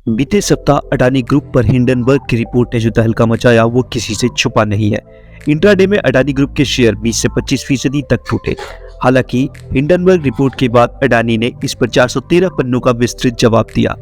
बीते सप्ताह अडानी ग्रुप पर हिंडनबर्ग की रिपोर्ट ने जो तहलका मचाया वो किसी से छुपा नहीं है। इंट्राडे में अडानी ग्रुप के शेयर 20 से 25% तक टूटे। हालांकि हिंडनबर्ग रिपोर्ट के बाद अडानी ने इस पर 413 पन्नों का विस्तृत जवाब दिया।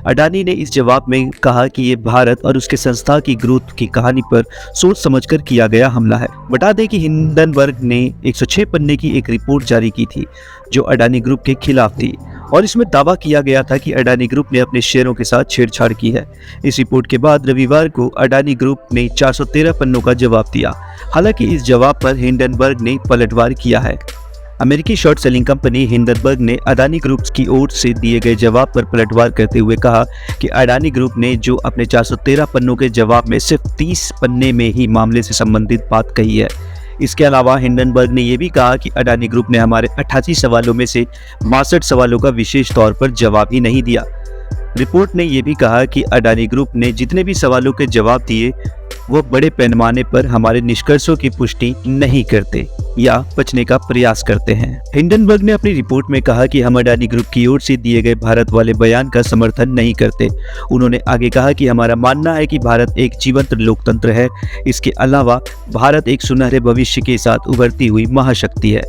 अडानी ने इस जवाब में कहा कि ये भारत और उसके संस्था की ग्रोथ की कहानी पर सोच समझकर किया गया हमला है। बता दें कि हिंडनबर्ग ने 106 पन्ने की एक रिपोर्ट जारी की थी जो अडानी ग्रुप के खिलाफ थी और इसमें दावा किया गया था कि अडानी ग्रुप ने अपने शेयरों के साथ छेड़छाड़ की है। इस रिपोर्ट के बाद रविवार को अडानी ग्रुप ने 413 पन्नों का जवाब दिया। हालांकि इस जवाब पर हिंडनबर्ग ने पलटवार किया है। अमेरिकी शॉर्ट सेलिंग कंपनी हिंडनबर्ग ने अडानी ग्रुप की ओर से दिए गए जवाब पर पलटवार करते हुए कहा कि अडानी ग्रुप ने जो अपने 413 पन्नों के जवाब में सिर्फ 30 पन्ने में ही मामले से संबंधित बात कही है। इसके अलावा हिंडनबर्ग ने यह भी कहा कि अडानी ग्रुप ने हमारे 88 सवालों में से 62 सवालों का विशेष तौर पर जवाब ही नहीं दिया। रिपोर्ट ने यह भी कहा कि अडानी ग्रुप ने जितने भी सवालों के जवाब दिए वो बड़े पैमाने पर हमारे निष्कर्षों की पुष्टि नहीं करते या बचने का प्रयास करते हैं। हिंडनबर्ग ने अपनी रिपोर्ट में कहा कि हम अडानी ग्रुप की ओर से दिए गए भारत वाले बयान का समर्थन नहीं करते। उन्होंने आगे कहा कि हमारा मानना है कि भारत एक जीवंत लोकतंत्र है। इसके अलावा भारत एक सुनहरे भविष्य के साथ उभरती हुई महाशक्ति है।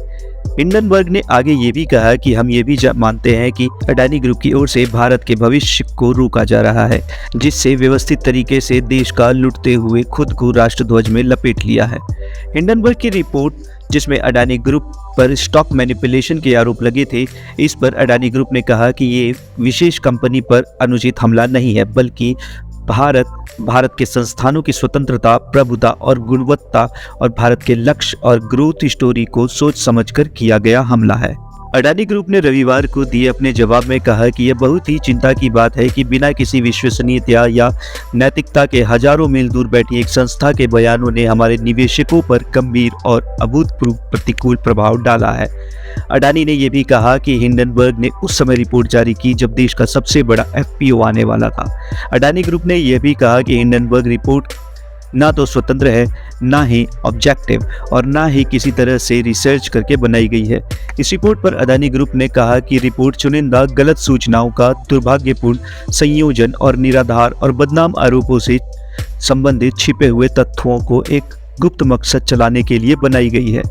हिंडनबर्ग ने आगे ये भी कहा कि हम ये भी मानते हैं कि अडानी ग्रुप की ओर से भारत के भविष्य को रोका जा रहा है, जिससे व्यवस्थित तरीके से देश का लुटते हुए खुद को राष्ट्रध्वज में लपेट लिया है। हिंडनबर्ग की रिपोर्ट जिसमें अडानी ग्रुप पर स्टॉक मैनिपुलेशन के आरोप लगे थे, इस पर अडानी ग्रुप ने कहा कि ये विशेष कंपनी पर अनुचित हमला नहीं है, बल्कि भारत के संस्थानों की स्वतंत्रता, प्रभुता और गुणवत्ता और भारत के लक्ष्य और ग्रोथ स्टोरी को सोच समझकर किया गया हमला है। अडानी ग्रुप ने रविवार को दिए अपने जवाब में कहा कि यह बहुत ही चिंता की बात है कि बिना किसी विश्वसनीयता या नैतिकता के हजारों मील दूर बैठी एक संस्था के बयानों ने हमारे निवेशकों पर गंभीर और अभूतपूर्व प्रतिकूल प्रभाव डाला है। अडानी ने यह भी कहा कि हिंडनबर्ग ने उस समय रिपोर्ट जारी की जब देश का सबसे बड़ा एफपीओ आने वाला था। अडानी ग्रुप ने यह भी कहा कि हिंडनबर्ग रिपोर्ट ना तो स्वतंत्र है, ना ही ऑब्जेक्टिव और ना ही किसी तरह से रिसर्च करके बनाई गई है। इस रिपोर्ट पर अडानी ग्रुप ने कहा कि रिपोर्ट चुनिंदा गलत सूचनाओं का दुर्भाग्यपूर्ण संयोजन और निराधार और बदनाम आरोपों से संबंधित छिपे हुए तथ्यों को एक गुप्त मकसद चलाने के लिए बनाई गई है।